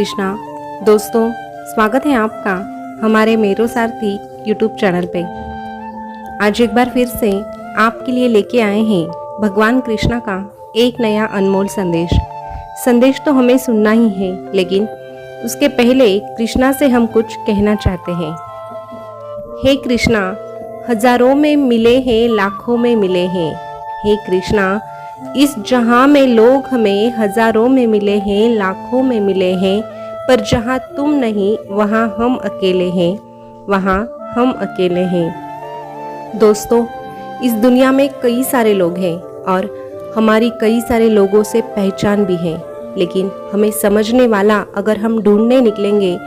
कृष्णा। दोस्तों, स्वागत है आपका हमारे मेरो सारथी यूट्यूब चैनल पे। आज एक बार फिर से आपके लिए लेके आए हैं भगवान कृष्णा का एक नया अनमोल संदेश तो हमें सुनना ही है, लेकिन उसके पहले कृष्णा से हम कुछ कहना चाहते हैं। हे कृष्णा, हजारों में मिले हैं, लाखों में मिले हैं। हे कृष्णा, इस जहां में लोग हमें हजारों में मिले हैं, लाखों में मिले हैं, पर जहां तुम नहीं वहां हम अकेले हैं, वहां हम अकेले हैं। दोस्तों, इस दुनिया में कई सारे लोग हैं और हमारी कई सारे लोगों से पहचान भी है, लेकिन हमें समझने वाला अगर हम ढूंढने निकलेंगे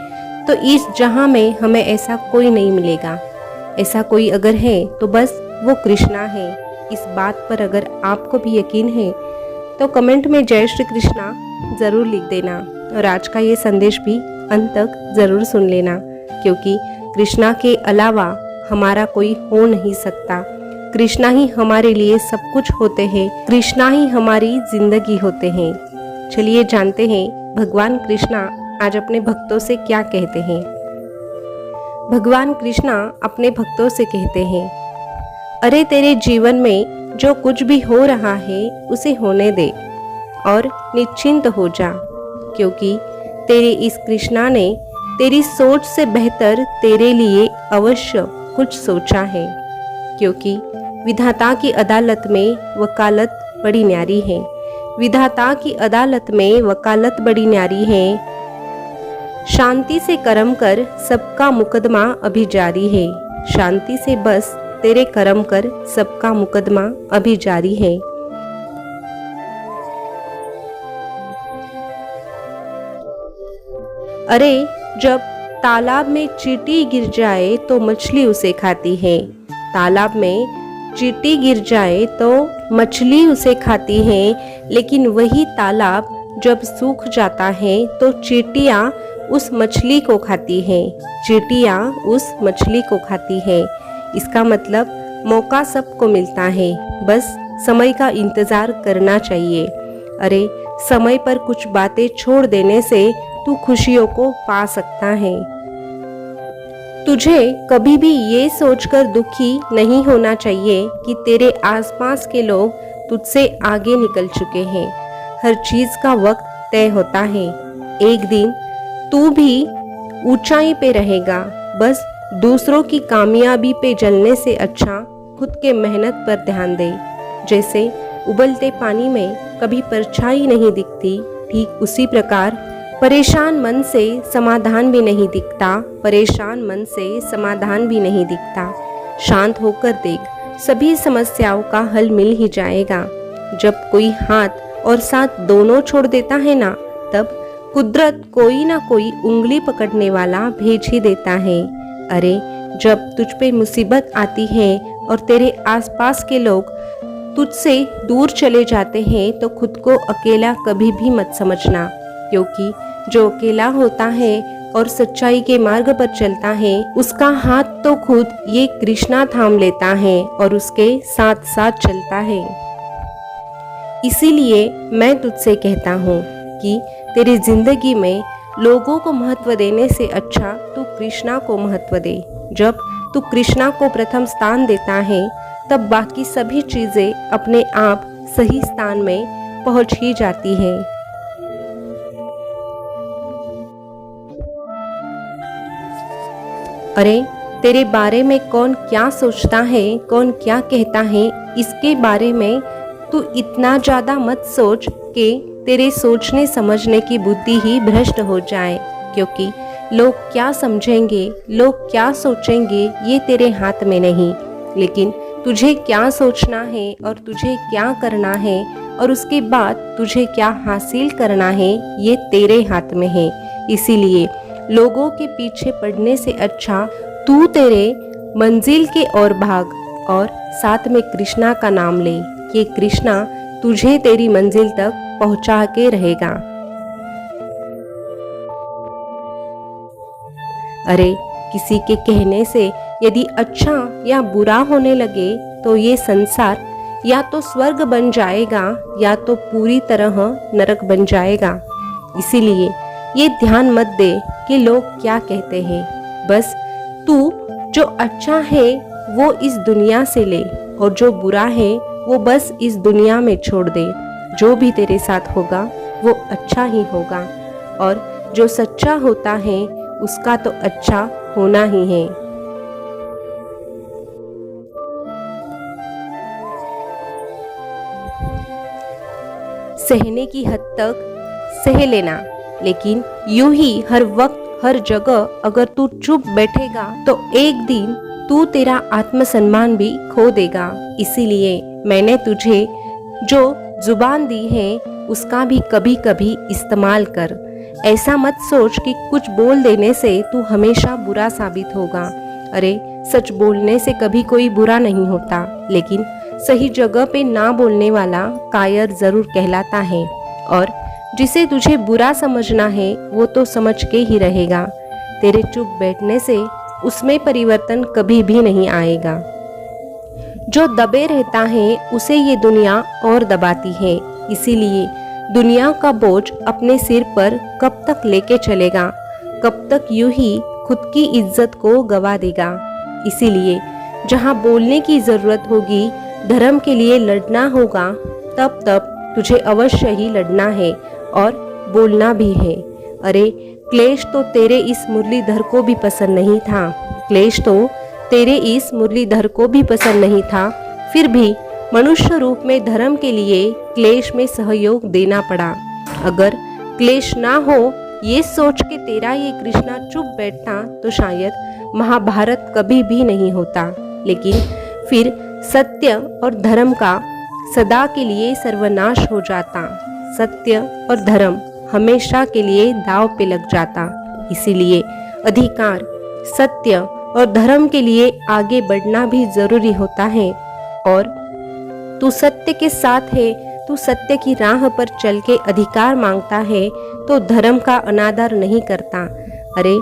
तो इस जहां में हमें ऐसा कोई नहीं मिलेगा। ऐसा कोई अगर है तो बस वो कृष्णा है। इस बात पर अगर आपको भी यकीन है तो कमेंट में जय श्री कृष्णा ज़रूर लिख देना और आज का ये संदेश भी अंत तक ज़रूर सुन लेना, क्योंकि कृष्णा के अलावा हमारा कोई हो नहीं सकता। कृष्णा ही हमारे लिए सब कुछ होते हैं, कृष्णा ही हमारी जिंदगी होते हैं। चलिए जानते हैं भगवान कृष्णा आज अपने भक्तों से क्या कहते हैं। भगवान कृष्णा अपने भक्तों से कहते हैं, अरे तेरे जीवन में जो कुछ भी हो रहा है उसे होने दे और निश्चिंत हो जा, क्योंकि तेरे इस कृष्णा ने तेरी सोच से बेहतर तेरे लिए अवश्य कुछ सोचा है। क्योंकि विधाता की अदालत में वकालत बड़ी न्यारी है, विधाता की अदालत में वकालत बड़ी न्यारी है। शांति से कर्म कर, सबका मुकदमा अभी जारी है। शांति से बस तेरे कर्म कर, सबका मुकदमा अभी जारी है। अरे जब तालाब में चींटी गिर जाए तो मछली उसे खाती है। तालाब में चींटी गिर जाए तो मछली उसे खाती है, लेकिन वही तालाब जब सूख जाता है तो चींटियां उस मछली को खाती है। चींटियां उस मछली को खाती है। इसका मतलब मौका सबको मिलता है, बस समय का इंतजार करना चाहिए। अरे समय पर कुछ बातें छोड़ देने से तू खुशियों को पा सकता है। तुझे कभी भी ये सोचकर दुखी नहीं होना चाहिए कि तेरे आसपास के लोग तुझसे आगे निकल चुके हैं। हर चीज का वक्त तय होता है। एक दिन तू भी ऊंचाई पे रहेगा। बस दूसरों की कामयाबी पे जलने से अच्छा खुद के मेहनत पर ध्यान दे। जैसे उबलते पानी में कभी परछाई नहीं दिखती, ठीक उसी प्रकार परेशान मन से समाधान भी नहीं दिखता। परेशान मन से समाधान भी नहीं दिखता। शांत होकर देख, सभी समस्याओं का हल मिल ही जाएगा। जब कोई हाथ और साथ दोनों छोड़ देता है ना, तब कुदरत कोई ना कोई उंगली पकड़ने वाला भेज ही देता है। अरे जब तुझ पे मुसीबत आती है और तेरे आसपास के लोग तुझसे दूर चले जाते हैं तो खुद को अकेला कभी भी मत समझना, क्योंकि जो अकेला होता है और सच्चाई के मार्ग पर चलता है, उसका हाथ तो खुद ये कृष्णा थाम लेता है और उसके साथ साथ चलता है। इसीलिए मैं तुझसे कहता हूँ कि तेरी जिंदगी में लोगों को महत्व देने से अच्छा तू कृष्णा को महत्व दे। जब तू कृष्णा को प्रथम स्थान देता है, तब बाकी सभी चीजें अपने आप सही स्थान में पहुंच ही जाती है। अरे तेरे बारे में कौन क्या सोचता है, कौन क्या कहता है, इसके बारे में तू इतना ज्यादा मत सोच कि तेरे सोचने समझने की बुद्धि ही भ्रष्ट हो जाए। क्योंकि लोग क्या समझेंगे, लोग क्या सोचेंगे, ये तेरे हाथ में नहीं, लेकिन तुझे क्या सोचना है और तुझे क्या करना है और उसके बाद तुझे क्या हासिल करना है, ये तेरे हाथ में है। इसीलिए लोगों के पीछे पड़ने से अच्छा तू तेरे मंजिल के ओर भाग और साथ में कृष्णा का नाम ले। ये कृष्णा तुझे तेरी मंजिल तक पहुंचा के रहेगा। अरे किसी के कहने से यदि अच्छा या बुरा होने लगे तो ये संसार या तो स्वर्ग बन जाएगा या तो पूरी तरह नरक बन जाएगा। इसीलिए ये ध्यान मत दे कि लोग क्या कहते हैं। बस तू जो अच्छा है वो इस दुनिया से ले और जो बुरा है वो बस इस दुनिया में छोड़ दे। जो भी तेरे साथ होगा वो अच्छा ही होगा और जो सच्चा होता है उसका तो अच्छा होना ही है। सहने की हद तक सह लेना, लेकिन यूं ही हर वक्त हर जगह अगर तू चुप बैठेगा तो एक दिन तू तेरा आत्मसम्मान भी खो देगा। इसीलिए मैंने तुझे जो जुबान दी है उसका भी कभी कभी इस्तेमाल कर। ऐसा मत सोच कि कुछ बोल देने से तू हमेशा बुरा साबित होगा। अरे सच बोलने से कभी कोई बुरा नहीं होता, लेकिन सही जगह पे ना बोलने वाला कायर जरूर कहलाता है। और जिसे तुझे बुरा समझना है वो तो समझ के ही रहेगा। तेरे चुप बैठने से उसमें परिवर्तन कभी भी नहीं आएगा। जो दबे रहता है उसे ये दुनिया और दबाती है। इसीलिए दुनिया का बोझ अपने सिर पर कब तक लेके चलेगा, कब तक यूं ही खुद की इज्जत को गवा देगा। इसीलिए जहाँ बोलने की जरूरत होगी, धर्म के लिए लड़ना होगा, तब तब तुझे अवश्य ही लड़ना है और बोलना भी है। अरे क्लेश तो तेरे इस मुरलीधर को भी पसंद नहीं था, क्लेश तो तेरे इस मुरलीधर को भी पसंद नहीं था, फिर भी मनुष्य रूप में धर्म के लिए क्लेश में सहयोग देना पड़ा। अगर क्लेश ना हो ये सोच के तेरा ये कृष्णा चुप बैठता तो शायद महाभारत कभी भी नहीं होता। लेकिन फिर सत्य और धर्म का सदा के लिए सर्वनाश हो जाता। सत्य और धर्म हमेशा के लिए दांव पे लग जाता। इसीलिए अधिकार, सत्य और धर्म के लिए आगे बढ़ना भी जरूरी होता है। और तू सत्य के साथ है, तू सत्य की राह पर चल के अधिकार मांगता है तो धर्म का अनादर नहीं करता। अरे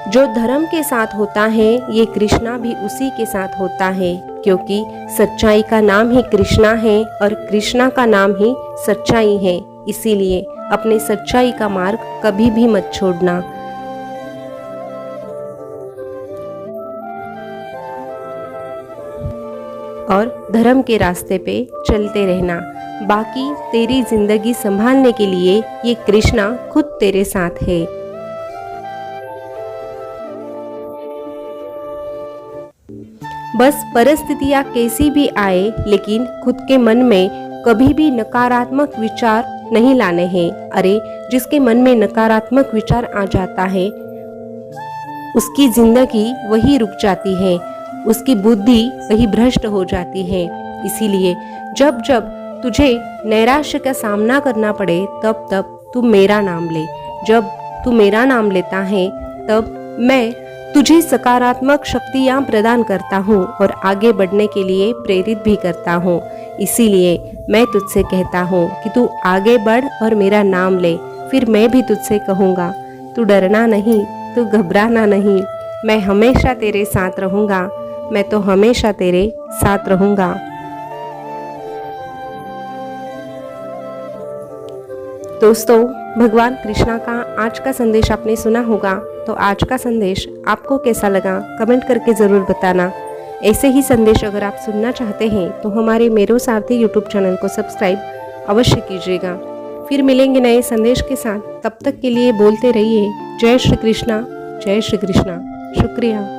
जो धर्म के साथ होता है ये कृष्णा भी उसी के साथ होता है, क्योंकि सच्चाई का नाम ही कृष्णा है और कृष्णा का नाम ही सच्चाई है। इसीलिए अपने सच्चाई का मार्ग कभी भी मत छोड़ना। और धर्म के रास्ते पे चलते रहना। बाकी तेरी जिंदगी संभालने के लिए ये कृष्णा खुद तेरे साथ है। बस परिस्थितियाँ कैसी भी आए, लेकिन खुद के मन में कभी भी नकारात्मक विचार नहीं लाने हैं। अरे जिसके मन में नकारात्मक विचार आ जाता है उसकी जिंदगी वही रुक जाती है, उसकी बुद्धि वही भ्रष्ट हो जाती है। इसीलिए जब जब तुझे नैराश्य का सामना करना पड़े तब तब तू मेरा नाम ले। जब तू मेरा नाम लेता है तब मैं तुझे सकारात्मक शक्तियाँ प्रदान करता हूँ और आगे बढ़ने के लिए प्रेरित भी करता हूँ। इसीलिए मैं तुझसे कहता हूँ कि तू आगे बढ़ और मेरा नाम ले। फिर मैं भी तुझसे कहूँगा तू डरना नहीं, तू घबराना नहीं, मैं हमेशा तेरे साथ रहूँगा, मैं तो हमेशा तेरे साथ रहूँगा। दोस्तों, भगवान कृष्णा का आज का संदेश आपने सुना होगा, तो आज का संदेश आपको कैसा लगा कमेंट करके ज़रूर बताना। ऐसे ही संदेश अगर आप सुनना चाहते हैं तो हमारे मेरो सारथी यूट्यूब चैनल को सब्सक्राइब अवश्य कीजिएगा। फिर मिलेंगे नए संदेश के साथ, तब तक के लिए बोलते रहिए जय श्री कृष्णा, जय श्री कृष्णा। शुक्रिया।